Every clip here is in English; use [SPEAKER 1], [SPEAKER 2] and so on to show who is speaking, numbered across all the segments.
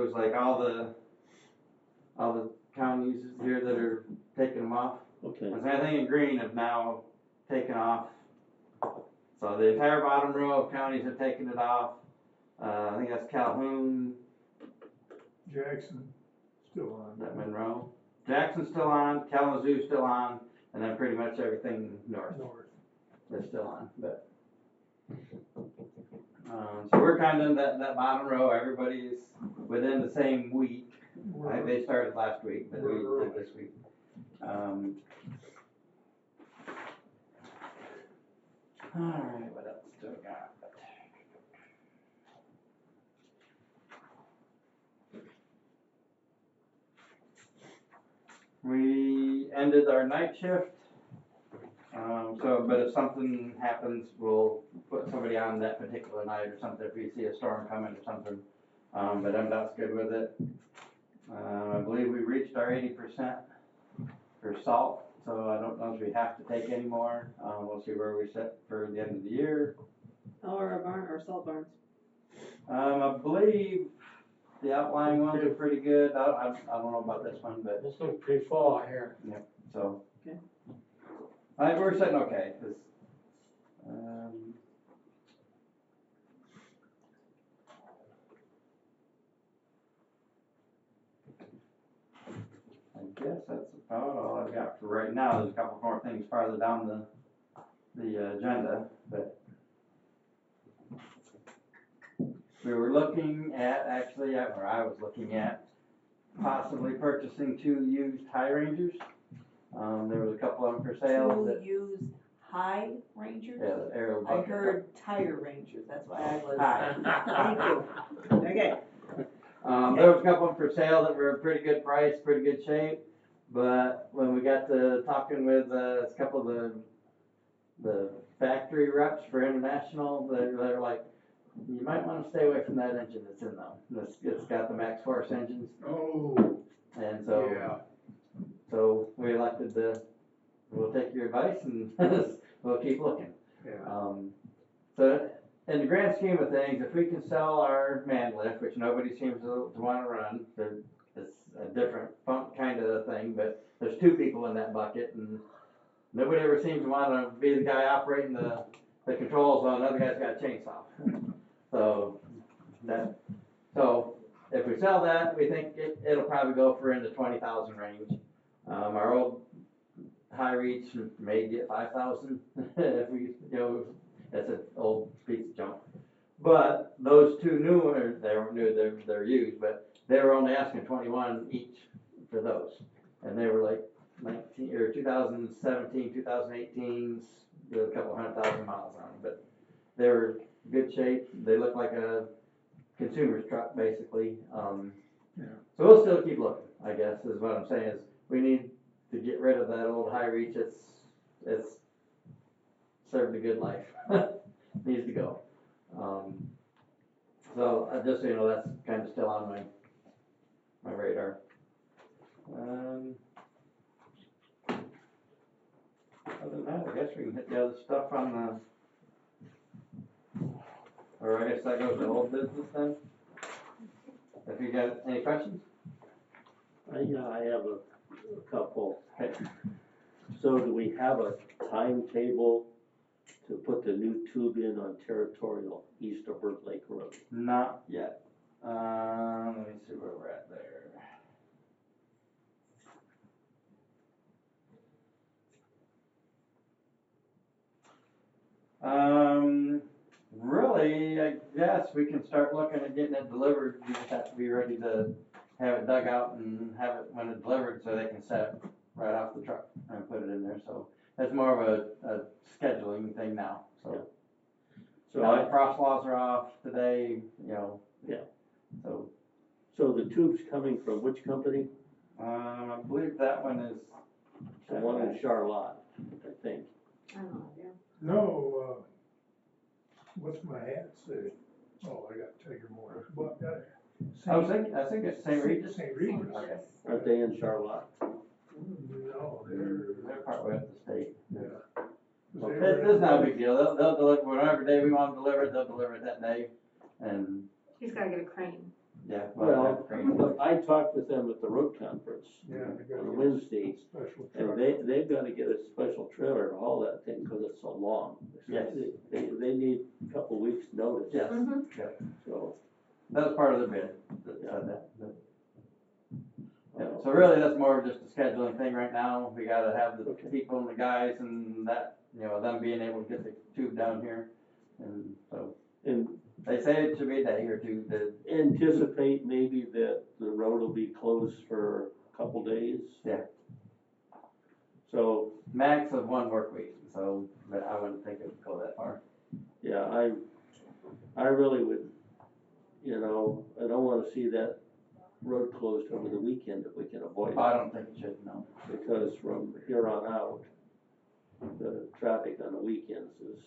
[SPEAKER 1] shows like all the counties here that are taking them off.
[SPEAKER 2] Okay.
[SPEAKER 1] And so anything in green have now taken off. So the entire bottom row of counties have taken it off. I think that's Calhoun.
[SPEAKER 3] Jackson, still on.
[SPEAKER 1] That Monroe. Jackson's still on, Kalamazoo's still on, and then pretty much everything north is still on. But so we're kind of in that bottom row. Everybody's within the same week. They started last week, but we did this week. All right, what else do I got? We ended our night shift. But if something happens, we'll put somebody on that particular night or something if we see a storm coming or something. But MDOT's good with it. I believe we reached our 80% for salt, so I don't know if we have to take any more. We'll see where we sit for the end of the year.
[SPEAKER 4] How are our salt barns?
[SPEAKER 1] I believe the outlying ones are pretty good. I don't know about this one, but
[SPEAKER 2] This looks pretty full out here.
[SPEAKER 1] yep. So
[SPEAKER 4] Okay.
[SPEAKER 1] I think we're sitting okay. I guess that's about all I've got for right now. There's a couple more things farther down the agenda, but we were looking at I was looking at possibly purchasing 2 used high Rangers. There was a couple of them for sale.
[SPEAKER 4] 2 used high Rangers?
[SPEAKER 1] Yeah, the aerial
[SPEAKER 4] I
[SPEAKER 1] bucket.
[SPEAKER 4] heard tire Rangers, that's why I was.
[SPEAKER 1] High.
[SPEAKER 4] Thank you. Okay.
[SPEAKER 1] There was a couple of them for sale that were pretty good price, pretty good shape, but when we got to talking with a couple of the factory reps for International, they're like, you might want to stay away from that engine that's in them. It's got the max force engines.
[SPEAKER 3] Oh,
[SPEAKER 1] And so,
[SPEAKER 3] yeah.
[SPEAKER 1] so we elected we'll take your advice and we'll keep looking.
[SPEAKER 3] Yeah.
[SPEAKER 1] So in the grand scheme of things, if we can sell our man lift, which nobody seems to want to run, it's a different kind of thing, but there's 2 people in that bucket, and nobody ever seems to want to be the guy operating the controls while another guy's got a chainsaw. So if we sell that, we think it'll probably go for in the 20,000 range. Our old high reach may get 5,000 if we, that's an old piece of junk. But those 2 new ones, they weren't new, they're used, but they were only asking 21 each for those. And they were like 2017, 2018s, with a couple 100,000 miles on them. But they were good shape. They look like a consumer's truck, basically.
[SPEAKER 3] Yeah.
[SPEAKER 1] So we'll still keep looking, I guess, is what I'm saying, is we need to get rid of that old high reach. It's served a good life. Needs to go. So just so you know, that's kind of still on my radar. Other than that, I guess we can hit the other stuff on or I guess that goes to old business then. If you got any questions?
[SPEAKER 2] Yeah, I have a couple.
[SPEAKER 1] Okay.
[SPEAKER 2] So do we have a timetable to put the new tube in on Territorial east of Bird Lake Road?
[SPEAKER 1] Not yet. Let me see where we're at there. Really, I guess we can start looking at getting it delivered. We just have to be ready to have it dug out and have it when it's delivered so they can set it right off the truck and put it in there. So that's more of a scheduling thing now. So the frost laws are off today,
[SPEAKER 2] Yeah.
[SPEAKER 1] So
[SPEAKER 2] the tube's coming from which company?
[SPEAKER 1] I believe that one is
[SPEAKER 2] The one in Charlotte, I think.
[SPEAKER 4] I don't know, yeah.
[SPEAKER 3] No, what's my hat say? Oh, I got Tiger Moore. Well,
[SPEAKER 1] I think it's St. Regis.
[SPEAKER 3] St. Regis.
[SPEAKER 1] Okay.
[SPEAKER 2] Aren't they in Charlotte?
[SPEAKER 3] No,
[SPEAKER 1] They're partway up the state.
[SPEAKER 3] yeah.
[SPEAKER 1] It's not a big deal. They'll deliver whatever day we want to deliver it. They'll deliver it that day, and
[SPEAKER 5] He's gotta get a crane.
[SPEAKER 1] Yeah.
[SPEAKER 2] Well,
[SPEAKER 1] crazy.
[SPEAKER 2] but I talked with them at the road conference
[SPEAKER 3] Yeah, they gotta
[SPEAKER 2] on
[SPEAKER 3] get
[SPEAKER 2] Wednesday,
[SPEAKER 3] a special truck.
[SPEAKER 2] and they've gotta get a special trailer to haul that thing, cause it's so long.
[SPEAKER 1] Yes.
[SPEAKER 2] They need a couple weeks' notice.
[SPEAKER 1] Yes,
[SPEAKER 4] Mhm.
[SPEAKER 1] yeah,
[SPEAKER 2] So,
[SPEAKER 1] that was part of the bid, that said that, but. Yeah, so really, that's more of just a scheduling thing right now, we gotta have the
[SPEAKER 2] Okay.
[SPEAKER 1] people and the guys and that, them being able to get the tube down here. And so,
[SPEAKER 2] and
[SPEAKER 1] they say it should be a day or two to,
[SPEAKER 2] anticipate maybe that the road will be closed for a couple days.
[SPEAKER 1] Yeah.
[SPEAKER 2] So,
[SPEAKER 1] max of 1 work week, so, but I wouldn't think it would go that far.
[SPEAKER 2] yeah, I really would, I don't wanna see that road closed over the weekend if we can avoid
[SPEAKER 1] I
[SPEAKER 2] it,
[SPEAKER 1] don't think it should, no.
[SPEAKER 2] because from here on out, the traffic on the weekends is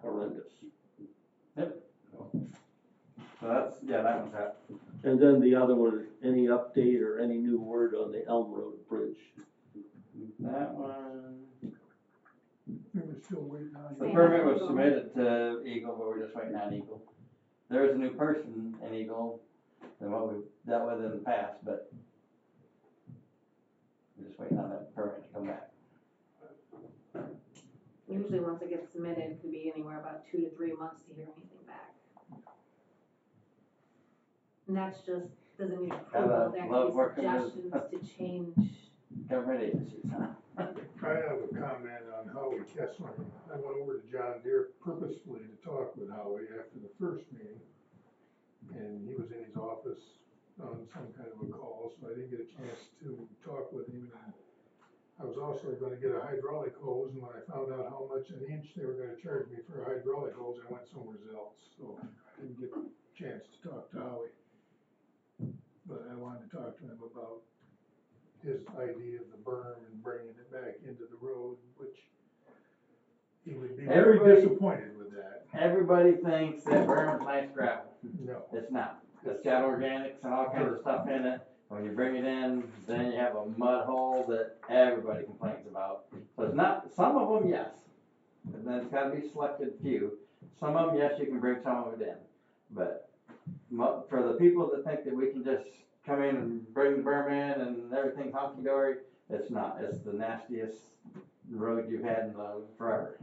[SPEAKER 2] horrendous.
[SPEAKER 1] So that's, that one's out.
[SPEAKER 2] And then the other one, any update or any new word on the Elm Road Bridge?
[SPEAKER 1] That one,
[SPEAKER 3] We were still waiting on.
[SPEAKER 1] the
[SPEAKER 4] Same
[SPEAKER 1] permit
[SPEAKER 4] on
[SPEAKER 1] was
[SPEAKER 4] Eagle.
[SPEAKER 1] submitted to Eagle, but we're just waiting on Eagle. There is a new person in Eagle than what we've dealt with in the past, but we're just waiting on that permit to come back.
[SPEAKER 5] Usually once it gets submitted, it could be anywhere about 2 to 3 months to hear anything back. And that's just, doesn't mean approval, there
[SPEAKER 1] love
[SPEAKER 5] could be
[SPEAKER 1] working with-
[SPEAKER 5] suggestions to change.
[SPEAKER 1] Government agencies, huh?
[SPEAKER 3] I have a comment on Howie Kessler. I went over to John Deere purposefully to talk with Howie after the first meeting. And he was in his office on some kind of a call, so I didn't get a chance to talk with him. And I was also gonna get a hydraulic hose, and when I found out how much an inch they were gonna charge me for a hydraulic hose, I went somewhere else. So I didn't get a chance to talk to Howie. But I wanted to talk to him about his idea of the berm and bringing it back into the road, which he would be very
[SPEAKER 1] Everybody-
[SPEAKER 3] disappointed with that.
[SPEAKER 1] Everybody thinks that berm's nice gravel.
[SPEAKER 3] No,
[SPEAKER 1] It's not. It's got organics and all kinds of stuff in it. When you bring it in, then you have a mud hole that everybody complains about. So it's not, some of them, yes. And then it's gotta be selected few. Some of them, yes, you can bring some of it in. But for the people that think that we can just come in and bring the berm in and everything's hunky-dory, it's not. It's the nastiest road you've had in forever.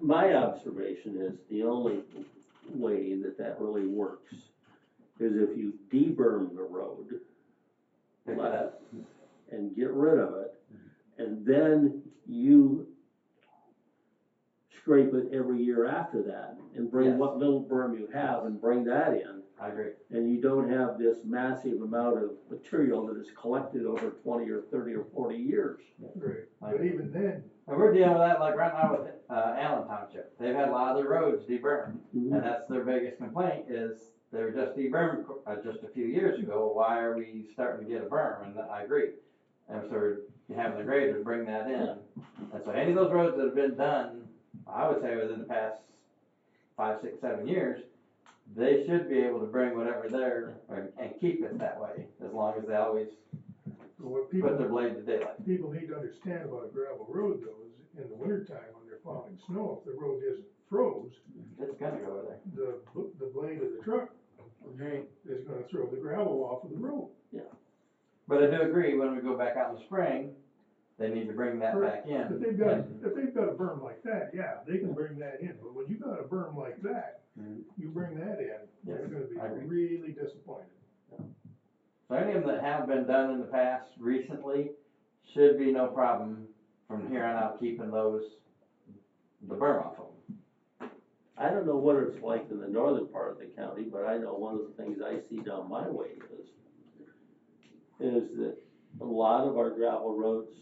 [SPEAKER 2] My observation is the only way that really works is if you de-berm the road
[SPEAKER 1] Pick it up.
[SPEAKER 2] and get rid of it, and then you scrape it every year after that, and bring
[SPEAKER 1] Yes.
[SPEAKER 2] what little berm you have and bring that in,
[SPEAKER 1] I agree.
[SPEAKER 2] and you don't have this massive amount of material that is collected over 20 or 30 or 40 years.
[SPEAKER 3] right, but even then,
[SPEAKER 1] And we're dealing with that like right now with Allen Township. They've had a lot of their roads de-bermed.
[SPEAKER 2] Mhm.
[SPEAKER 1] And that's their biggest complaint is they were just de-bermed just a few years ago. Why are we starting to get a berm? And I agree. And so we're having the graders bring that in. And so any of those roads that have been done, I would say within the past 5, 6, 7 years, they should be able to bring whatever there and keep it that way, as long as they always
[SPEAKER 3] what
[SPEAKER 1] put their blade to daylight.
[SPEAKER 3] people need to understand about a gravel road though, is in the wintertime when they're plowing snow, if the road isn't froze,
[SPEAKER 1] It's gonna go over there.
[SPEAKER 3] the blade of the truck is gonna throw the gravel off of the road.
[SPEAKER 1] But I do agree, when we go back out in the spring, they need to bring that back in.
[SPEAKER 3] If they've got a berm like that, yeah, they can bring that in, but when you got a berm like that,
[SPEAKER 1] Mhm.
[SPEAKER 3] you bring that in, they're
[SPEAKER 1] Yes,
[SPEAKER 3] gonna
[SPEAKER 1] I
[SPEAKER 3] be
[SPEAKER 1] agree.
[SPEAKER 3] really disappointed.
[SPEAKER 1] So any of them that have been done in the past recently, should be no problem from here on out keeping the berm off of them.
[SPEAKER 2] I don't know what it's like in the northern part of the county, but I know one of the things I see down my way is that a lot of our gravel roads,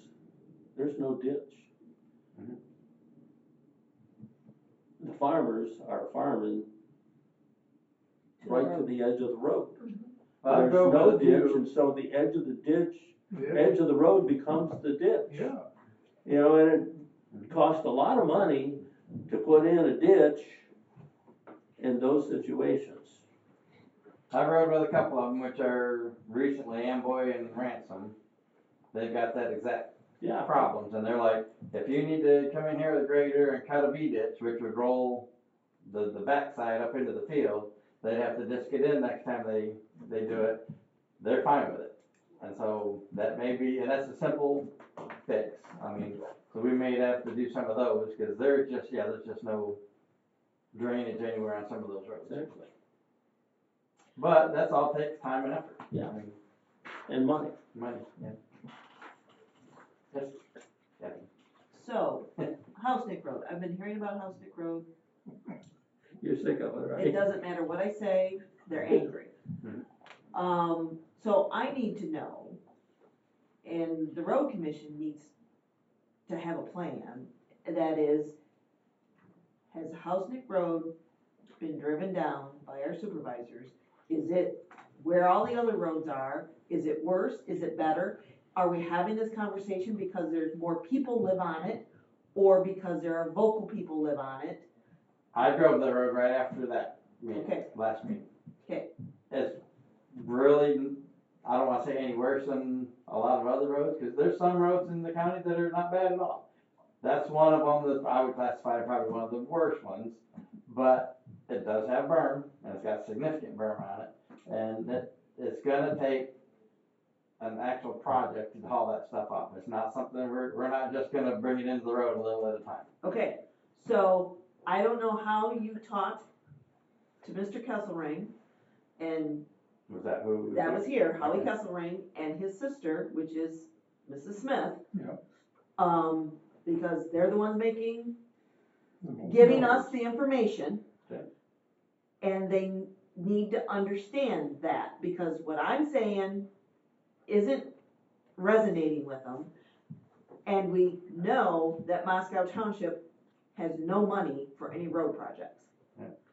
[SPEAKER 2] there's no ditch.
[SPEAKER 1] Mhm.
[SPEAKER 2] The farmers are farming right to the edge of the road.
[SPEAKER 1] Well, I
[SPEAKER 2] There's
[SPEAKER 1] drove
[SPEAKER 2] no
[SPEAKER 1] with
[SPEAKER 2] ditch,
[SPEAKER 1] you,
[SPEAKER 2] and so the edge of the ditch,
[SPEAKER 3] Yeah,
[SPEAKER 2] edge of the road becomes the ditch.
[SPEAKER 3] yeah,
[SPEAKER 2] And it costs a lot of money to put in a ditch in those situations.
[SPEAKER 1] I rode with a couple of them, which are recently Amboy and Ransom. They've got that exact
[SPEAKER 2] Yeah,
[SPEAKER 1] problems, and they're like, if you need to come in here with a grader and cut a V ditch, which would roll the backside up into the field, they have to disc it in next time they do it, they're fine with it. And so that may be, and that's a simple fix, I mean, so we may have to do some of those, cause there's just no drainage anywhere on some of those roads.
[SPEAKER 2] Exactly.
[SPEAKER 1] But that's all takes time and effort.
[SPEAKER 2] Yeah.
[SPEAKER 1] I mean,
[SPEAKER 2] And money.
[SPEAKER 1] money, yeah. Yes, yeah.
[SPEAKER 4] So, House Nick Road, I've been hearing about House Nick Road,
[SPEAKER 2] You're sick of it,
[SPEAKER 4] it
[SPEAKER 2] right?
[SPEAKER 4] doesn't matter what I say, they're angry. So I need to know, and the road commission needs to have a plan, that is, has House Nick Road been driven down by our supervisors? Is it where all the other roads are? Is it worse? Is it better? Are we having this conversation because there's more people live on it, or because there are vocal people live on it?
[SPEAKER 1] I drove the road right after that meeting,
[SPEAKER 4] Okay.
[SPEAKER 1] last meeting.
[SPEAKER 4] Okay.
[SPEAKER 1] It's really, I don't wanna say any worse than a lot of other roads, cause there's some roads in the county that are not bad at all. That's one of them that I would classify probably one of the worst ones, but it does have berm, and it's got significant berm on it, and it's gonna take an actual project to haul that stuff off. It's not something we're not just gonna bring it into the road a little at a time.
[SPEAKER 4] Okay, so I don't know how you talked to Mr. Kesselring, and
[SPEAKER 1] Was that who?
[SPEAKER 4] that was here, Howie
[SPEAKER 1] Okay.
[SPEAKER 4] Kesselring and his sister, which is Mrs. Smith.
[SPEAKER 3] Yeah.
[SPEAKER 4] Because they're the ones making,
[SPEAKER 3] The most
[SPEAKER 4] giving
[SPEAKER 3] numbers.
[SPEAKER 4] us the information.
[SPEAKER 1] Okay.
[SPEAKER 4] And they need to understand that, because what I'm saying isn't resonating with them. And we know that Moscow Township has no money for any road projects.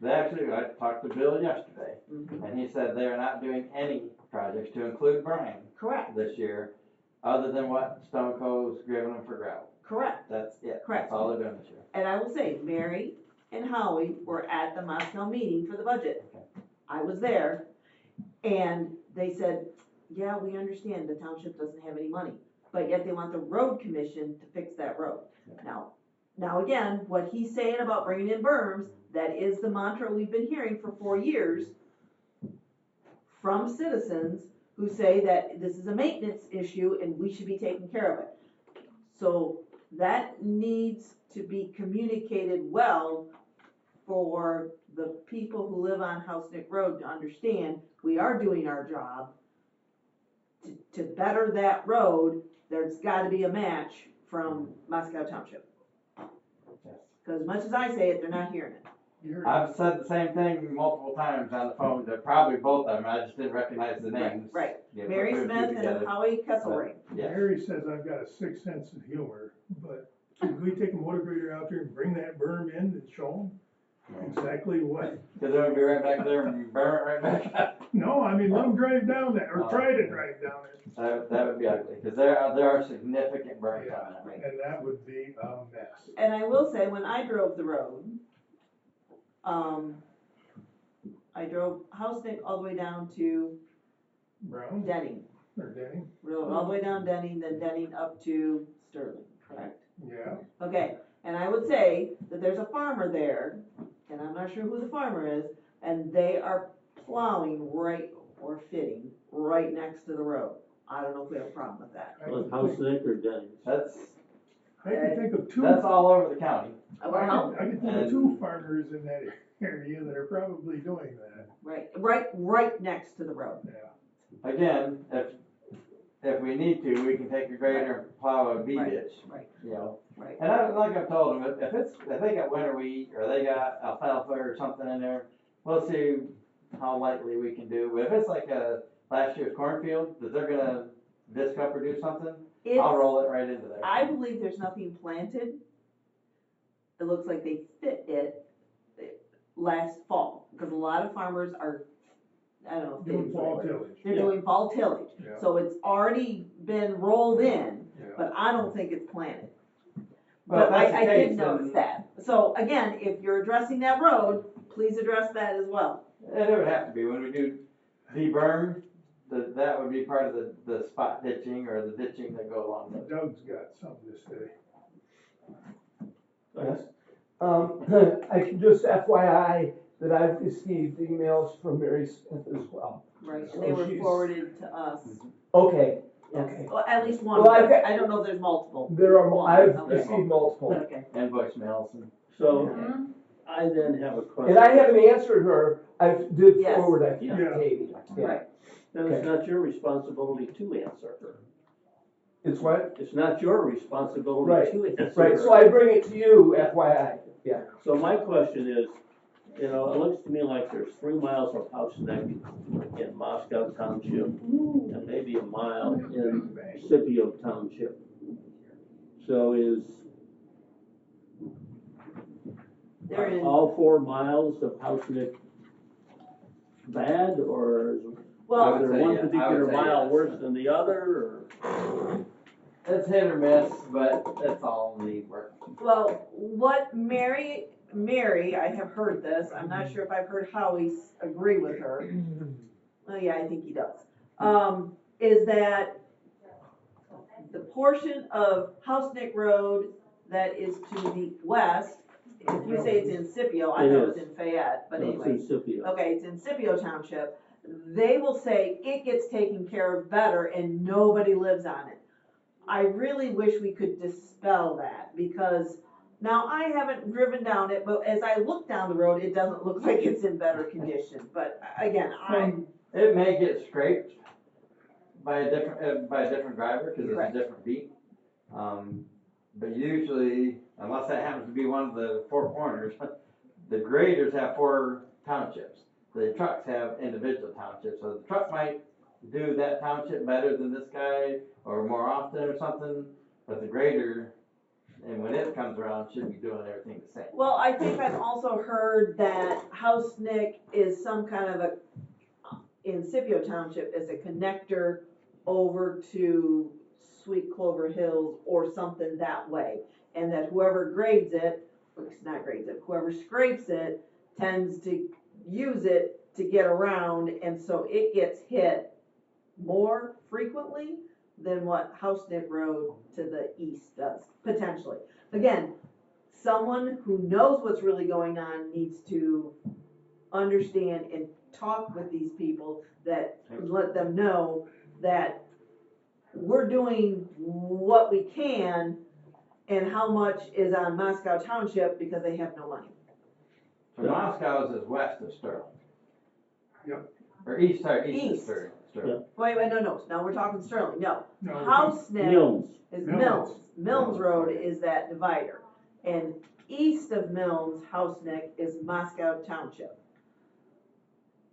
[SPEAKER 1] They actually, I talked to Bill yesterday,
[SPEAKER 4] Mhm.
[SPEAKER 1] and he said they are not doing any projects to include Brian
[SPEAKER 4] Correct,
[SPEAKER 1] this year, other than what Stone Cove's giving them for gravel.
[SPEAKER 4] correct.
[SPEAKER 1] That's it.
[SPEAKER 4] Correct.
[SPEAKER 1] That's all they're doing this year.
[SPEAKER 4] And I will say, Mary and Howie were at the Moscow meeting for the budget.
[SPEAKER 1] Okay.
[SPEAKER 4] I was there, and they said, yeah, we understand the township doesn't have any money, but yet they want the road commission to fix that road.
[SPEAKER 1] Yeah.
[SPEAKER 4] Now again, what he's saying about bringing in berms, that is the mantra we've been hearing for 4 years from citizens who say that this is a maintenance issue and we should be taking care of it. So that needs to be communicated well for the people who live on House Nick Road to understand we are doing our job. To better that road, there's gotta be a match from Moscow Township.
[SPEAKER 1] Yes.
[SPEAKER 4] Cause as much as I say it, they're not hearing it.
[SPEAKER 3] You're-
[SPEAKER 1] I've said the same thing multiple times on the phone to probably both of them. I just didn't recognize the names.
[SPEAKER 4] Right,
[SPEAKER 1] Yeah, put
[SPEAKER 4] Mary
[SPEAKER 1] two and two
[SPEAKER 4] Smith
[SPEAKER 1] together.
[SPEAKER 4] and Howie Kesselring.
[SPEAKER 1] Yes.
[SPEAKER 3] Mary says I've got a sixth sense of humor, but could we take a motor grader out there and bring that berm in and show them exactly what?
[SPEAKER 1] Cause they're gonna be right back there and burn it right back up.
[SPEAKER 3] No, I mean, let them drive down that, or try to drive down it,
[SPEAKER 1] That would be ugly, cause there are significant burns
[SPEAKER 3] Yeah.
[SPEAKER 1] on that.
[SPEAKER 4] Right.
[SPEAKER 3] and that would be a mess.
[SPEAKER 4] And I will say, when I drove the road, I drove House Nick all the way down to
[SPEAKER 3] Brown
[SPEAKER 4] Denning.
[SPEAKER 3] or Denny?
[SPEAKER 4] Rode all the way down Denning, then Denning up to Sterling, correct?
[SPEAKER 3] Yeah,
[SPEAKER 4] Okay, and I would say that there's a farmer there, and I'm not sure who the farmer is, and they are plowing right, or fitting, right next to the road. I don't know if we have a problem with that.
[SPEAKER 3] I
[SPEAKER 2] Well,
[SPEAKER 3] could
[SPEAKER 2] House
[SPEAKER 3] think-
[SPEAKER 2] Nick or Denny's?
[SPEAKER 3] I could think of two.
[SPEAKER 1] That's all over the county.
[SPEAKER 4] Well,
[SPEAKER 3] I could think of two farmers in that area that are probably doing that,
[SPEAKER 4] right next to the road.
[SPEAKER 3] yeah.
[SPEAKER 1] Again, if we need to, we can take a grader and plow a B
[SPEAKER 4] Right,
[SPEAKER 1] ditch,
[SPEAKER 4] right.
[SPEAKER 1] you know.
[SPEAKER 4] Right.
[SPEAKER 1] And like I've told them, if they got winter wheat or they got alfalfa or something in there, we'll see how lightly we can do. But if it's like last year's cornfield that they're gonna disc up or do something, I'll roll it right into there.
[SPEAKER 4] I believe there's nothing planted. It looks like they fit it last fall, because a lot of farmers are, I don't know. if
[SPEAKER 3] Doing
[SPEAKER 4] fitting's the
[SPEAKER 3] fall
[SPEAKER 4] right word.
[SPEAKER 3] tillage,
[SPEAKER 4] They're doing fall tillage,
[SPEAKER 3] yeah,
[SPEAKER 4] so it's already been rolled in,
[SPEAKER 3] yeah.
[SPEAKER 4] but I don't think it's planted.
[SPEAKER 1] Well, if
[SPEAKER 4] But
[SPEAKER 1] that's the
[SPEAKER 4] I did
[SPEAKER 1] case,
[SPEAKER 4] notice
[SPEAKER 1] then-
[SPEAKER 4] that. So again, if you're addressing that road, please address that as well.
[SPEAKER 1] And it would have to be, when we do de-burn, that would be part of the spot ditching or the ditching that go along with it.
[SPEAKER 3] Doug's got something to say.
[SPEAKER 6] Yes. I can just FYI, that I've received emails from Mary Smith as well.
[SPEAKER 4] Right,
[SPEAKER 6] So
[SPEAKER 4] and they were
[SPEAKER 6] she's-
[SPEAKER 4] forwarded to us,
[SPEAKER 6] Okay,
[SPEAKER 4] yes,
[SPEAKER 6] okay.
[SPEAKER 4] well, at least one,
[SPEAKER 6] Well, I've got-
[SPEAKER 4] I don't know if there's multiple.
[SPEAKER 6] There are,
[SPEAKER 4] One,
[SPEAKER 6] I've
[SPEAKER 4] okay.
[SPEAKER 6] received multiple.
[SPEAKER 4] Okay,
[SPEAKER 1] And voicemails and.
[SPEAKER 2] So,
[SPEAKER 5] Mhm.
[SPEAKER 2] I then have a question.
[SPEAKER 6] And I haven't answered her, I did
[SPEAKER 4] Yes.
[SPEAKER 6] forward, I think,
[SPEAKER 3] Yeah.
[SPEAKER 6] to Katie. Yeah.
[SPEAKER 4] right,
[SPEAKER 2] Then it's not your responsibility to answer her.
[SPEAKER 6] It's what?
[SPEAKER 2] It's not your responsibility
[SPEAKER 6] Right,
[SPEAKER 2] to answer
[SPEAKER 6] Right,
[SPEAKER 2] her.
[SPEAKER 6] so I bring it to you, FYI, yeah.
[SPEAKER 2] So my question is, it looks to me like there's 3 miles of house neck in Moscow Township, and maybe a mile in Scipio Township. So
[SPEAKER 4] they're in,
[SPEAKER 2] all 4 miles of house neck bad, or is
[SPEAKER 4] well,
[SPEAKER 1] would
[SPEAKER 2] there
[SPEAKER 1] say
[SPEAKER 2] one
[SPEAKER 1] yeah, I would
[SPEAKER 2] particular
[SPEAKER 1] say
[SPEAKER 2] mile
[SPEAKER 1] yes.
[SPEAKER 2] worse than the other, or?
[SPEAKER 1] It's hit or miss, but it's all need work.
[SPEAKER 4] well, what Mary, I have heard this, I'm not sure if I've heard Howie agree with her. Oh, yeah, I think he does. Is that the portion of House Neck Road that is to the west, if you say it's in Scipio, I
[SPEAKER 2] It
[SPEAKER 4] know it's
[SPEAKER 2] is.
[SPEAKER 4] in Fayette, but
[SPEAKER 2] No,
[SPEAKER 4] anyway.
[SPEAKER 2] it's in Scipio.
[SPEAKER 4] Okay, it's in Scipio Township, they will say it gets taken care of better and nobody lives on it. I really wish we could dispel that, because now I haven't driven down it, but as I look down the road, it doesn't look like it's in better condition, but again,
[SPEAKER 1] It may get scraped by a different driver, cause it's
[SPEAKER 4] Right.
[SPEAKER 1] a different beat. But usually, unless that happens to be one of the 4 corners, the graders have 4 townships. The trucks have individual townships, so the truck might do that township better than this guy, or more often or something, but the grader, and when it comes around, should be doing everything the same.
[SPEAKER 4] well, I think I've also heard that House Nick is some kind of in Scipio Township, is a connector over to Sweet Clover Hills or something that way. And that whoever grades it, not grades it, whoever scrapes it tends to use it to get around, and so it gets hit more frequently than what House Nick Road to the east does, potentially. Again, someone who knows what's really going on needs to understand and talk with these people, that let them know that we're doing what we can and how much is on Moscow Township because they have no money.
[SPEAKER 1] So Moscow's is west of Sterling.
[SPEAKER 3] Yep.
[SPEAKER 1] Or east of
[SPEAKER 4] East.
[SPEAKER 1] Sterling.
[SPEAKER 4] Wait, no, now we're talking Sterling, no.
[SPEAKER 3] No,
[SPEAKER 4] House Nick
[SPEAKER 2] Mills.
[SPEAKER 4] is
[SPEAKER 3] Mills.
[SPEAKER 4] Mills. Mills
[SPEAKER 1] Mills,
[SPEAKER 4] Road
[SPEAKER 1] okay.
[SPEAKER 4] is that divider. And east of Mills, House Nick is Moscow Township.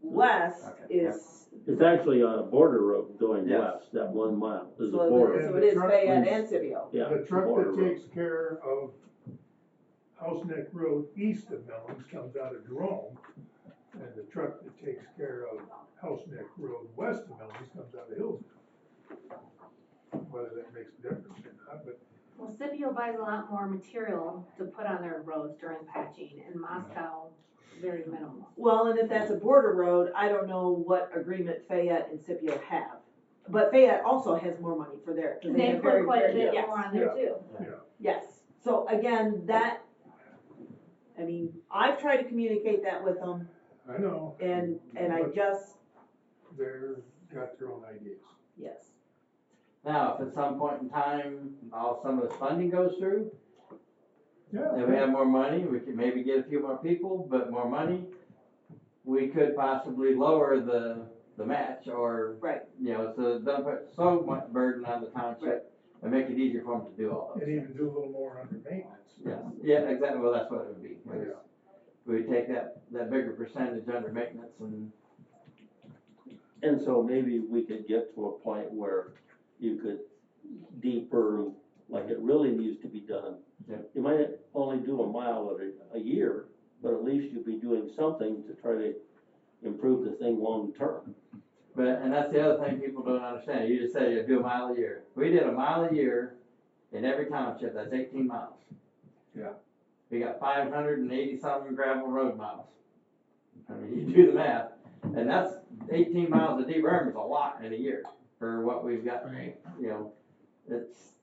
[SPEAKER 4] West
[SPEAKER 1] Okay,
[SPEAKER 4] is,
[SPEAKER 2] It's actually on a border road going
[SPEAKER 1] Yes.
[SPEAKER 2] west, that 1 mile is a
[SPEAKER 4] so
[SPEAKER 2] border.
[SPEAKER 4] it is Fayette and Scipio.
[SPEAKER 2] Yeah,
[SPEAKER 3] The
[SPEAKER 2] it's a
[SPEAKER 3] truck
[SPEAKER 2] border
[SPEAKER 3] that
[SPEAKER 2] road.
[SPEAKER 3] takes care of House Neck Road east of Mellons comes out of Jerome, and the truck that takes care of House Neck Road west of Mellons comes out of Hillsdale. Whether that makes a difference or not, but
[SPEAKER 5] Well, Scipio buys a lot more material to put on their roads during patching, and Moscow, very minimal.
[SPEAKER 4] Well, and if that's a border road, I don't know what agreement Fayette and Scipio have. But Fayette also has more money for their, because
[SPEAKER 5] They
[SPEAKER 4] have
[SPEAKER 5] put
[SPEAKER 4] very,
[SPEAKER 5] quite a bit
[SPEAKER 4] yes,
[SPEAKER 5] more on there too.
[SPEAKER 4] yes. So again, that, I mean, I've tried to communicate that with them,
[SPEAKER 3] I know.
[SPEAKER 4] and I just,
[SPEAKER 3] They're got their own ideas.
[SPEAKER 4] yes.
[SPEAKER 1] Now, if at some point in time, some of this funding goes through,
[SPEAKER 3] Yeah.
[SPEAKER 1] and we have more money, we could maybe get a few more people, but more money, we could possibly lower the match, or,
[SPEAKER 4] Right.
[SPEAKER 1] so don't put so much burden on the township, and make it easier for them to do all those
[SPEAKER 3] And
[SPEAKER 1] things.
[SPEAKER 3] even do a little more under maintenance.
[SPEAKER 1] Yeah, exactly, well, that's what it would be.
[SPEAKER 3] Yeah.
[SPEAKER 1] We take that bigger percentage under maintenance
[SPEAKER 2] And so maybe we could get to a point where you could deeper, like it really needs to be done.
[SPEAKER 1] Yeah.
[SPEAKER 2] You might only do a mile a year, but at least you'll be doing something to try to improve the thing long term.
[SPEAKER 1] and that's the other thing people don't understand, you just say you do a mile a year. We did a mile a year in every township, that's 18 miles.
[SPEAKER 3] Yeah.
[SPEAKER 1] We got 580 something gravel road miles. I mean, you do the math, and that's 18 miles of deberm is a lot in a year for what we've got.
[SPEAKER 6] Right.
[SPEAKER 1] It's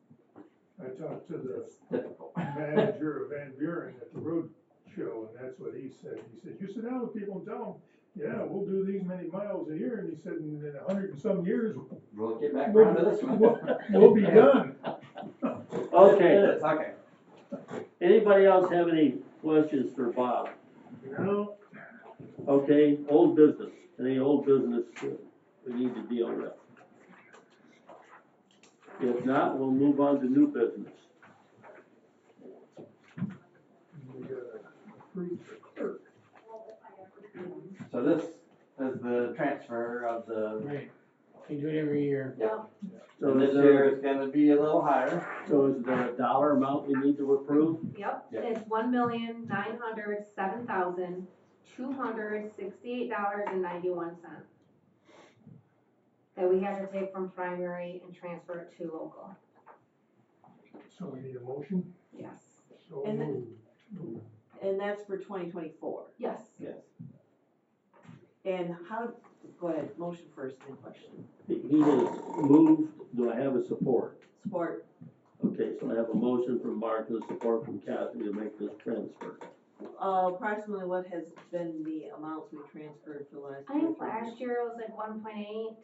[SPEAKER 3] I talked to the
[SPEAKER 1] difficult.
[SPEAKER 3] manager of Van Buren at the road show, and that's what he said. He said, you sit down with people and tell them, yeah, we'll do these many miles a year, and he said, in 100 and some years,
[SPEAKER 1] We'll get back around to this one.
[SPEAKER 3] we'll be done.
[SPEAKER 2] Okay,
[SPEAKER 1] It is, okay.
[SPEAKER 2] anybody else have any questions for Bob?
[SPEAKER 3] No,
[SPEAKER 2] Okay, old business, any old business we need to deal with? If not, we'll move on to new business.
[SPEAKER 3] we gotta approve the clerk.
[SPEAKER 1] So this is the transfer of the,
[SPEAKER 6] Right, we do it every year.
[SPEAKER 2] So
[SPEAKER 1] and this
[SPEAKER 2] is there,
[SPEAKER 1] year is gonna be a little higher.
[SPEAKER 2] so is there a dollar amount we need to approve?
[SPEAKER 5] Yep,
[SPEAKER 1] Yeah.
[SPEAKER 5] it's $1,907,268.91. That we have to take from primary and transfer it to local,
[SPEAKER 3] So we need a motion,
[SPEAKER 5] yes,
[SPEAKER 3] so
[SPEAKER 4] And then-
[SPEAKER 3] moved.
[SPEAKER 4] And that's for 2024.
[SPEAKER 5] yes.
[SPEAKER 1] Yes.
[SPEAKER 4] And how, go ahead, motion first, then question.
[SPEAKER 2] He has moved, do I have a support?
[SPEAKER 4] Support,
[SPEAKER 2] Okay, so I have a motion from Mark and a support from Kathy to make this transfer.
[SPEAKER 4] approximately what has been the amounts we transferred for the last
[SPEAKER 5] I
[SPEAKER 4] 2 or
[SPEAKER 5] think
[SPEAKER 4] 3 years?
[SPEAKER 5] last year it was like 1.8,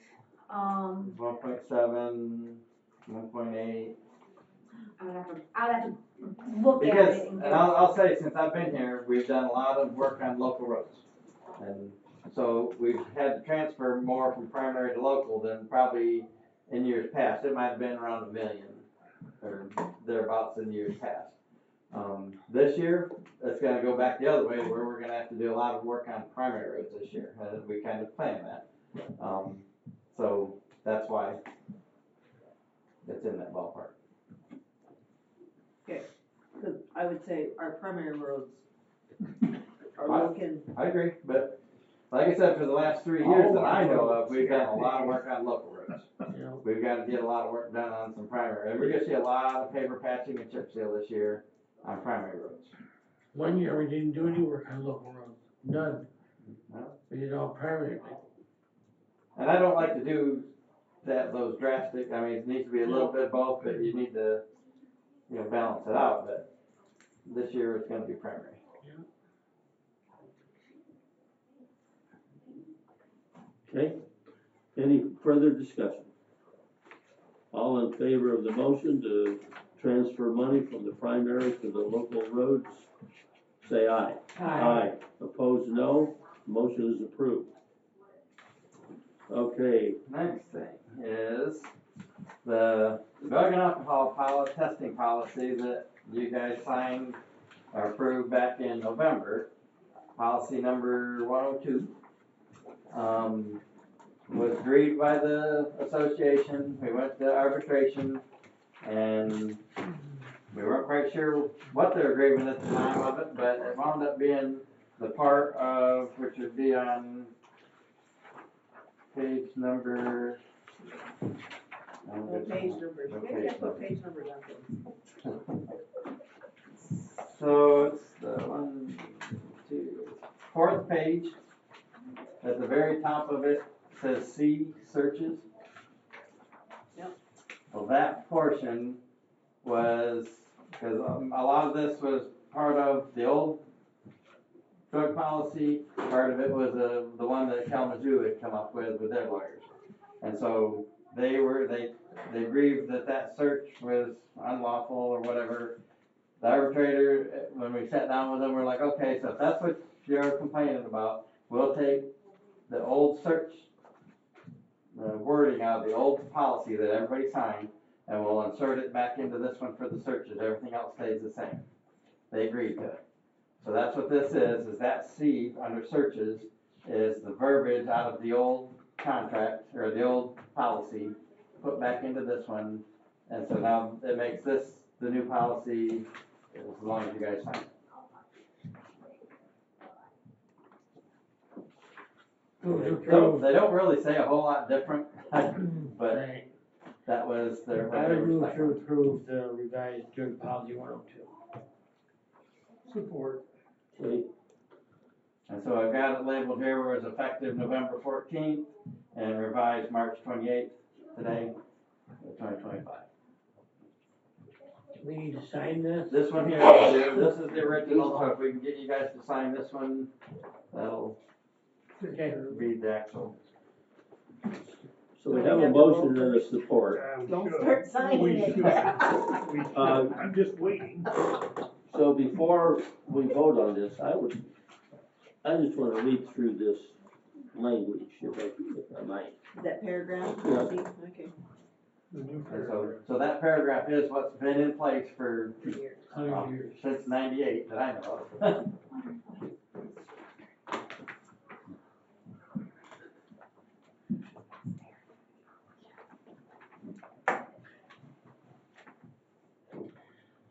[SPEAKER 1] 1.7, 1.8.
[SPEAKER 5] I'd have to look at
[SPEAKER 1] Because,
[SPEAKER 5] it and
[SPEAKER 1] and
[SPEAKER 5] get.
[SPEAKER 1] I'll say, since I've been here, we've done a lot of work on local roads. And so we've had to transfer more from primary to local than probably in years past. It might have been around $1 million or thereabouts in years past. This year, it's gonna go back the other way where we're gonna have to do a lot of work on primary roads this year. We kind of planned that. So that's why it's in that ballpark.
[SPEAKER 4] Cause I would say our primary roads are
[SPEAKER 1] Wow.
[SPEAKER 4] looking,
[SPEAKER 1] I agree, but like I said, for the last 3 years that I know of, we've done a lot of work on local roads.
[SPEAKER 6] Yeah.
[SPEAKER 1] We've got to get a lot of work done on some primary, and we're gonna see a lot of paper patching and chip seal this year on primary roads.
[SPEAKER 6] One year we didn't do any work on local roads, none.
[SPEAKER 1] No.
[SPEAKER 6] We did all privately.
[SPEAKER 1] And I don't like to do those drastic, I mean, it needs to be a little bit of both, but you need to, balance it out, but this year it's gonna be primary.
[SPEAKER 2] Okay, any further discussion? All in favor of the motion to transfer money from the primary to the local roads, say aye. Opposed, no. Motion is approved. Okay,
[SPEAKER 1] Next thing is the drug and alcohol testing policy that you guys signed or approved back in November. Policy number 102. Was agreed by the association. We went to arbitration and we weren't quite sure what their agreement at the time of it, but it wound up being the part of, which would be on page number.
[SPEAKER 4] no page numbers,
[SPEAKER 1] No
[SPEAKER 4] you
[SPEAKER 1] page
[SPEAKER 4] gotta put page numbers on things.
[SPEAKER 1] So it's the 4th page. At the very top of it says C searches.
[SPEAKER 4] Yep.
[SPEAKER 1] Well, that portion was, because a lot of this was part of the old drug policy, part of it was the one that Kalamazoo had come up with their lawyers. And so they agreed that search was unlawful or whatever. The arbitrator, when we sat down with them, we're like, okay, so if that's what you're complaining about, we'll take the old search, the wording out of the old policy that everybody signed, and we'll insert it back into this one for the searches. Everything else stays the same. They agreed to it. So that's what this is that C under searches is the verbiage out of the old contract, or the old policy, put back into this one. And so now it makes this the new policy as long as you guys sign it. They don't really say a whole lot different, but
[SPEAKER 6] Right.
[SPEAKER 1] that was their.
[SPEAKER 6] I would move to approve the revised drug policy 102.
[SPEAKER 3] Support.
[SPEAKER 2] okay,
[SPEAKER 1] And so I've got it labeled here where it's effective November 14th and revised March 28th today, 2025.
[SPEAKER 7] We need to sign this?
[SPEAKER 1] This one here, this is the original, so if we can get you guys to sign this one, that'll
[SPEAKER 7] Okay.
[SPEAKER 1] be the actual.
[SPEAKER 2] So we have a motion and a support.
[SPEAKER 4] Don't start signing
[SPEAKER 3] We
[SPEAKER 4] it.
[SPEAKER 3] should. We should. I'm just waiting.
[SPEAKER 2] So before we vote on this, I just wanna read through this language, if I might.
[SPEAKER 4] That paragraph?
[SPEAKER 2] Yeah.
[SPEAKER 4] Okay.
[SPEAKER 3] The new
[SPEAKER 1] And
[SPEAKER 3] paragraph.
[SPEAKER 1] so that paragraph is what's been in place for,
[SPEAKER 7] 100 years.
[SPEAKER 1] since '98 that I know of.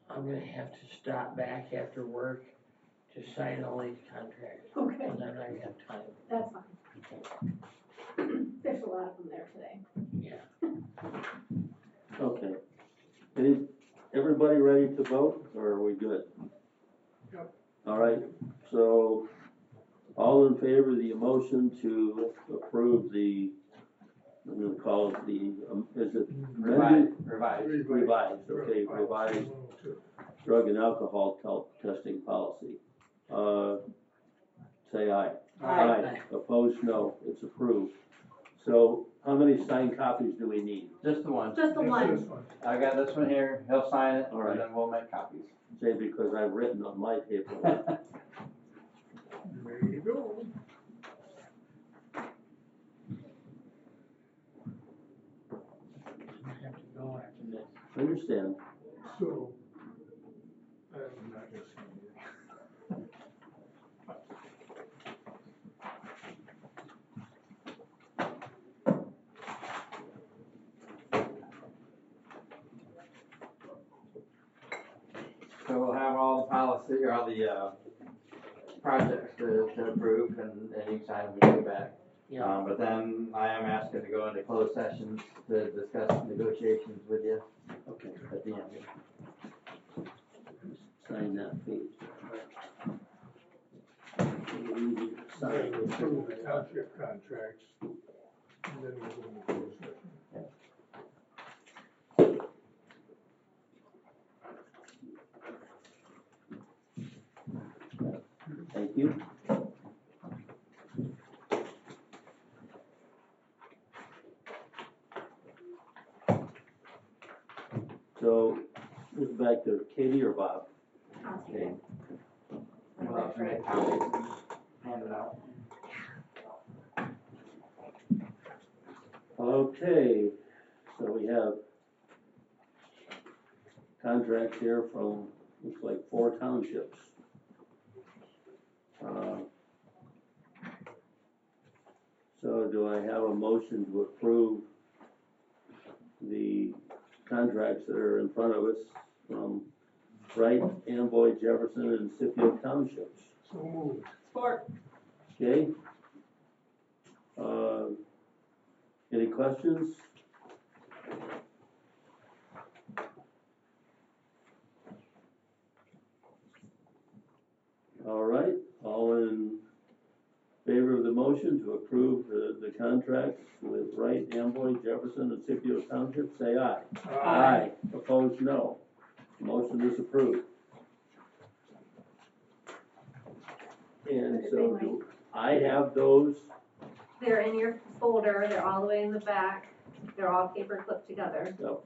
[SPEAKER 7] I'm gonna have to stop back after work to sign all these contracts,
[SPEAKER 5] Okay,
[SPEAKER 7] and then I have time,
[SPEAKER 5] that's fine. There's a lot of them there today.
[SPEAKER 7] yeah.
[SPEAKER 2] Okay. Everybody ready to vote, or are we good?
[SPEAKER 3] Yep.
[SPEAKER 2] All right, so all in favor of the motion to approve the, I'm gonna call it the, is it amended?
[SPEAKER 1] Revised.
[SPEAKER 2] Revised, okay, revised drug and alcohol testing policy. Say aye.
[SPEAKER 4] Aye.
[SPEAKER 2] Opposed, no, it's approved. So how many signed copies do we need?
[SPEAKER 1] Just the one.
[SPEAKER 5] Just the
[SPEAKER 3] Just
[SPEAKER 5] one.
[SPEAKER 3] this one.
[SPEAKER 1] I got this one here, he'll sign it,
[SPEAKER 2] All right.
[SPEAKER 1] and then we'll make copies.
[SPEAKER 2] Say because I've written on my paper.
[SPEAKER 3] Ready to go.
[SPEAKER 7] I have to go after this.
[SPEAKER 2] I understand.
[SPEAKER 3] So, I'm not gonna say anything.
[SPEAKER 1] So we'll have all the policy, or all the, projects to approve, and each time we go back.
[SPEAKER 7] Yeah.
[SPEAKER 1] But then I am asking to go into closed sessions to discuss negotiations with you
[SPEAKER 2] Okay,
[SPEAKER 1] at the end.
[SPEAKER 2] sign that page.
[SPEAKER 3] Sign to approve the township contracts, and then we'll go into closed session.
[SPEAKER 2] Thank you. So, who's back there, Katie or Bob?
[SPEAKER 1] Okay. We'll have to make copies and hand it out.
[SPEAKER 2] Okay, so we have contracts here from, looks like 4 townships. So do I have a motion to approve the contracts that are in front of us from Wright, Amboy, Jefferson, and Scipio townships?
[SPEAKER 3] So moved.
[SPEAKER 4] Support.
[SPEAKER 2] Okay? Any questions? All right, all in favor of the motion to approve the contracts with Wright, Amboy, Jefferson, and Scipio Township, say aye. Aye. Opposed, no. Motion is approved. And so do I have those,
[SPEAKER 5] They're in your folder, they're all the way in the back, they're all paper clipped together.
[SPEAKER 2] so,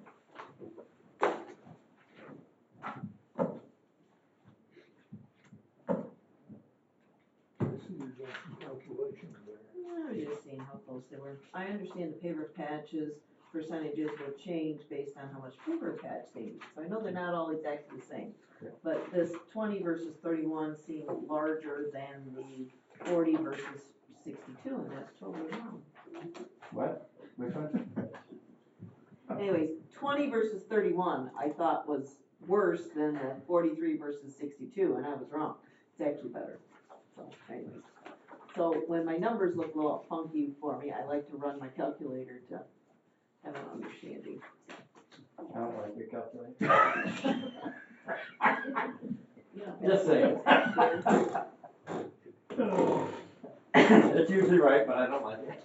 [SPEAKER 3] I see you're doing some calculations there.
[SPEAKER 4] I was just seeing how close they were. I understand the paper patches percentages will change based on how much paper patch they use. So I know they're not all exactly the same. But this 20 versus 31 seemed larger than the 40 versus 62, and that's totally wrong.
[SPEAKER 1] What? Which one?
[SPEAKER 4] Anyways, 20 versus 31 I thought was worse than the 43 versus 62, and I was wrong. It's actually better. So anyways. So when my numbers look a little funky for me, I like to run my calculator to have an understanding.
[SPEAKER 1] I don't like your calculator.
[SPEAKER 4] Yeah.
[SPEAKER 1] Just saying. It's usually right, but I don't like it.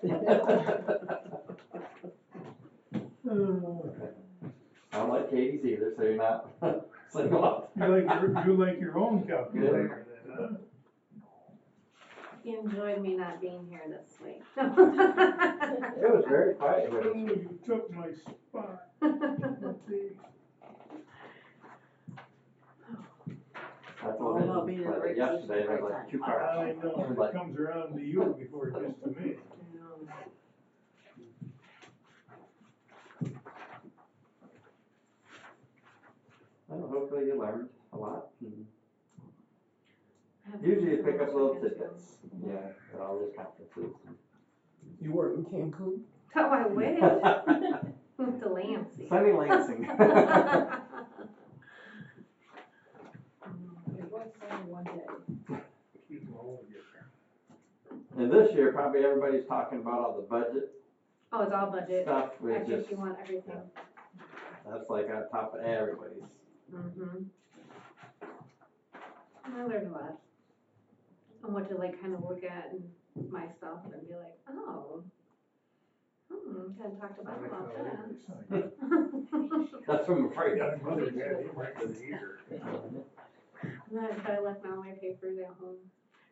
[SPEAKER 1] I don't like Katie's either, so you're not sling them up.
[SPEAKER 3] You like your own calculator then, huh?
[SPEAKER 5] You enjoyed me not being here this week.
[SPEAKER 1] It was very quiet here
[SPEAKER 3] Oh,
[SPEAKER 1] this week.
[SPEAKER 3] you took my spot. Let's see.
[SPEAKER 1] I
[SPEAKER 4] All
[SPEAKER 1] told
[SPEAKER 4] about
[SPEAKER 1] him,
[SPEAKER 4] being in the
[SPEAKER 1] but
[SPEAKER 4] right
[SPEAKER 1] yesterday,
[SPEAKER 4] position at
[SPEAKER 1] there
[SPEAKER 4] the
[SPEAKER 1] was
[SPEAKER 4] right
[SPEAKER 1] like two
[SPEAKER 3] I
[SPEAKER 1] cars.
[SPEAKER 3] know, it
[SPEAKER 1] Like,
[SPEAKER 3] comes around to you before it gets to me.
[SPEAKER 1] well, hopefully you learned a lot. Usually you pick up little tidbits, yeah, at all those conferences.
[SPEAKER 6] You weren't in Cancun?
[SPEAKER 5] Oh, I wish. Went to Lansing.
[SPEAKER 1] Sunny Lansing.
[SPEAKER 8] It was only one day.
[SPEAKER 3] Keep them all together.
[SPEAKER 1] And this year, probably everybody's talking about all the budget
[SPEAKER 5] Oh, it's all budget.
[SPEAKER 1] stuff,
[SPEAKER 5] I
[SPEAKER 1] which
[SPEAKER 5] think
[SPEAKER 1] is,
[SPEAKER 5] you want everything.
[SPEAKER 1] that's like on top of everybody's.
[SPEAKER 5] Mm-hmm. I learned a lot. And what to like kind of look at and my stuff and be like, oh, hadn't talked
[SPEAKER 3] I
[SPEAKER 5] about
[SPEAKER 3] like how
[SPEAKER 5] that.
[SPEAKER 3] everybody's saying.
[SPEAKER 1] That's what I'm afraid
[SPEAKER 3] Yeah,
[SPEAKER 1] of.
[SPEAKER 3] my mother had him right to the ear.
[SPEAKER 5] But I left all my papers at home,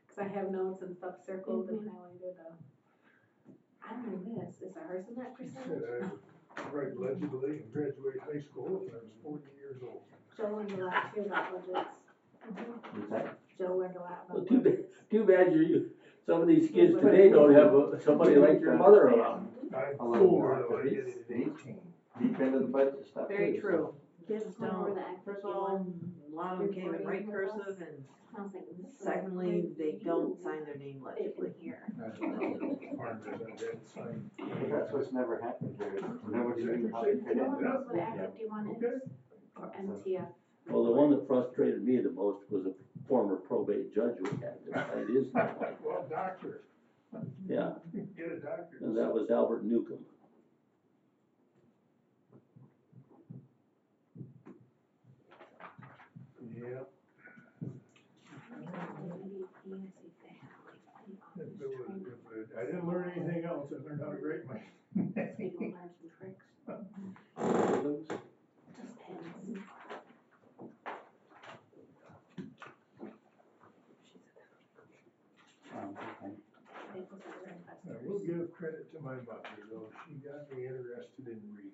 [SPEAKER 5] cause I have notes and stuff circled and highlighted, I learned this, is ours in that
[SPEAKER 3] She said
[SPEAKER 5] percentage?
[SPEAKER 3] I write legibly and graduated high school when I was 40 years old.
[SPEAKER 5] Joe learned a lot too about budgets.
[SPEAKER 1] What's that?
[SPEAKER 5] Joe learned a lot
[SPEAKER 2] Well,
[SPEAKER 5] about
[SPEAKER 2] too
[SPEAKER 5] budgets.
[SPEAKER 2] bad, some of these kids today don't have somebody like your mother around.
[SPEAKER 3] I
[SPEAKER 1] A little
[SPEAKER 3] told
[SPEAKER 1] more,
[SPEAKER 3] her though, I
[SPEAKER 1] but
[SPEAKER 3] did it at 18.
[SPEAKER 1] Deep into the budget stuff.
[SPEAKER 4] Very
[SPEAKER 1] too, so.
[SPEAKER 4] true. Kids
[SPEAKER 5] Remember
[SPEAKER 4] don't,
[SPEAKER 5] that
[SPEAKER 4] first of all, a lot of them can't even write cursive, and
[SPEAKER 5] I was thinking, this is
[SPEAKER 4] secondly, they don't sign their name
[SPEAKER 5] they
[SPEAKER 4] legibly.
[SPEAKER 5] can hear.
[SPEAKER 3] That's farmers that did sign.
[SPEAKER 1] But that's what's never happened here. Nobody knew how they fit
[SPEAKER 5] No one
[SPEAKER 1] in.
[SPEAKER 5] knows what Act 51 is, or MTF.
[SPEAKER 2] Well, the one that frustrated me the most was a former probate judge we had that signed his name.
[SPEAKER 3] Well, doctor.
[SPEAKER 2] Yeah,
[SPEAKER 3] Get a doctor.
[SPEAKER 2] and that was Albert Newcomb.
[SPEAKER 3] Yeah. If I didn't learn anything else, I learned how to grade my.
[SPEAKER 5] People learn some tricks. Just pins. Staples are very fast.
[SPEAKER 3] I will give credit to my mother, though, she got me interested in reading.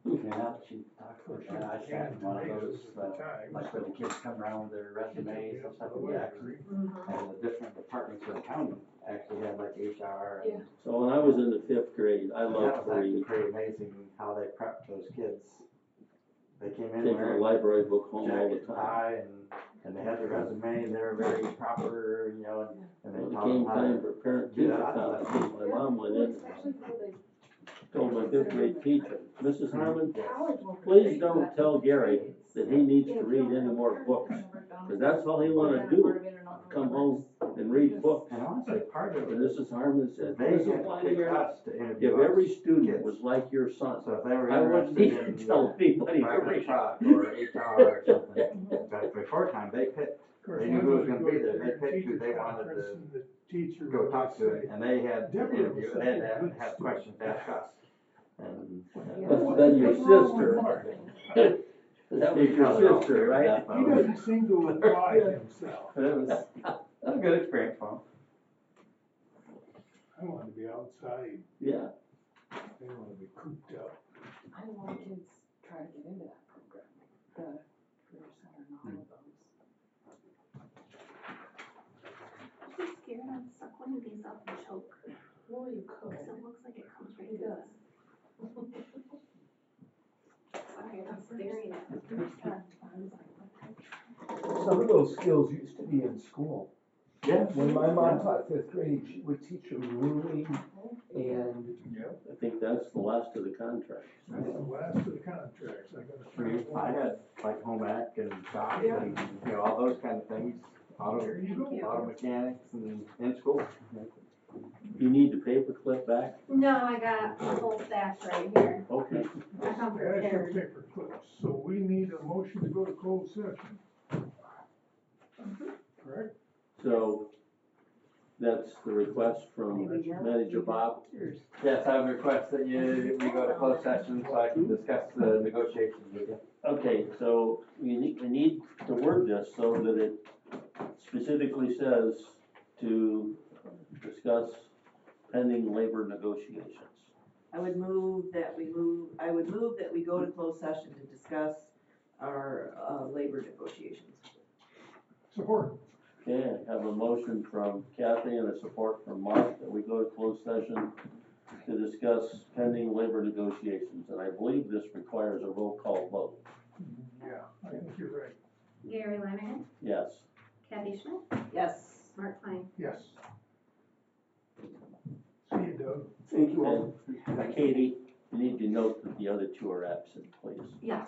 [SPEAKER 1] Yeah, she talked about that. I sat in one of those, like when the kids come around with their resumes and stuff, we actually, and the different departments of the county actually had like HR. And
[SPEAKER 2] So when I was in the 5th grade, I
[SPEAKER 1] that
[SPEAKER 2] loved
[SPEAKER 1] was
[SPEAKER 2] to
[SPEAKER 1] actually
[SPEAKER 2] read.
[SPEAKER 1] pretty amazing how they prepped those kids. They came in
[SPEAKER 2] Take a
[SPEAKER 1] wearing
[SPEAKER 2] library book home all the
[SPEAKER 1] jacket,
[SPEAKER 2] time.
[SPEAKER 1] tie, and they had the resume, and they were very proper, you know, and
[SPEAKER 2] When
[SPEAKER 1] they
[SPEAKER 2] it
[SPEAKER 1] taught
[SPEAKER 2] came
[SPEAKER 1] them how to
[SPEAKER 2] time for parent
[SPEAKER 1] do
[SPEAKER 2] teacher
[SPEAKER 1] that.
[SPEAKER 2] conference, my mom went in
[SPEAKER 8] Especially for the
[SPEAKER 2] told my 5th grade teacher, Mrs. Harmon,
[SPEAKER 8] college will.
[SPEAKER 2] please don't tell Gary that he needs to read any more books, because that's all he wanted to do, come home and read books.
[SPEAKER 1] And honestly, part of
[SPEAKER 2] And
[SPEAKER 1] it
[SPEAKER 2] Mrs. Harmon
[SPEAKER 1] is
[SPEAKER 2] said,
[SPEAKER 1] they
[SPEAKER 2] Mrs.
[SPEAKER 1] had to pick
[SPEAKER 2] Flanagan,
[SPEAKER 1] us to interview
[SPEAKER 2] if every
[SPEAKER 1] us
[SPEAKER 2] student
[SPEAKER 1] kids.
[SPEAKER 2] was like your son,
[SPEAKER 1] So if they were
[SPEAKER 2] I wouldn't
[SPEAKER 1] interested
[SPEAKER 2] need to
[SPEAKER 1] in
[SPEAKER 2] tell anybody to
[SPEAKER 1] driving a
[SPEAKER 2] read.
[SPEAKER 1] truck or HR or something, but before time, they picked, they knew who was gonna be there, they picked who they wanted to go talk to, and they had to interview, they had to have questions asked us. And
[SPEAKER 2] Must have been your sister. That was your sister, right?
[SPEAKER 3] He doesn't seem to apply himself.
[SPEAKER 1] But it was a good experience for them.
[SPEAKER 3] I wanted to be outside,
[SPEAKER 2] Yeah,
[SPEAKER 3] I didn't want to be cooped up.
[SPEAKER 8] I had a lot of kids try to get into that program, the career center and all of those.
[SPEAKER 5] I'm just scared I'd suck one of these up and choke,
[SPEAKER 8] Well, you could.
[SPEAKER 5] because it looks like it comes right
[SPEAKER 8] It
[SPEAKER 5] through
[SPEAKER 8] does.
[SPEAKER 5] this. Sorry, I'm staring at it.
[SPEAKER 8] First time, I was like, what?
[SPEAKER 6] Some of those skills used to be in school.
[SPEAKER 1] Yeah.
[SPEAKER 6] When my mom taught 5th grade, she would teach her ruling and
[SPEAKER 3] Yep.
[SPEAKER 2] I think that's the last of the contract.
[SPEAKER 3] That's the last of the contracts, I gotta find
[SPEAKER 1] I had like home ec and shop and, you know, all those kind of things,
[SPEAKER 3] There you go.
[SPEAKER 1] auto mechanics and in school.
[SPEAKER 2] You need the paperclip back?
[SPEAKER 5] No, I got a whole stash right here.
[SPEAKER 2] Okay.
[SPEAKER 5] I come
[SPEAKER 3] There's your
[SPEAKER 5] prepared.
[SPEAKER 3] paper clips, so we need a motion to go to closed session. Correct?
[SPEAKER 2] So that's the request from Manager Bob.
[SPEAKER 1] Yes, I would request that we go to closed session so I can discuss the negotiations with you.
[SPEAKER 2] Okay, so we need to word this so that it specifically says to discuss pending labor negotiations.
[SPEAKER 4] I would move that we go to closed session to discuss our, labor negotiations.
[SPEAKER 3] Support.
[SPEAKER 2] Okay, I have a motion from Kathy and a support from Mark that we go to closed session to discuss pending labor negotiations, and I believe this requires a roll call vote.
[SPEAKER 3] Yeah, I think you're right.
[SPEAKER 5] Gary Leonard,
[SPEAKER 2] Yes.
[SPEAKER 5] Kathy Schmidt,
[SPEAKER 4] Yes.
[SPEAKER 5] Mark Klein.
[SPEAKER 3] Yes. See you, Doug.
[SPEAKER 6] Thank you all.
[SPEAKER 2] Katie, you need to note that the other two are absent, please.
[SPEAKER 5] Yes.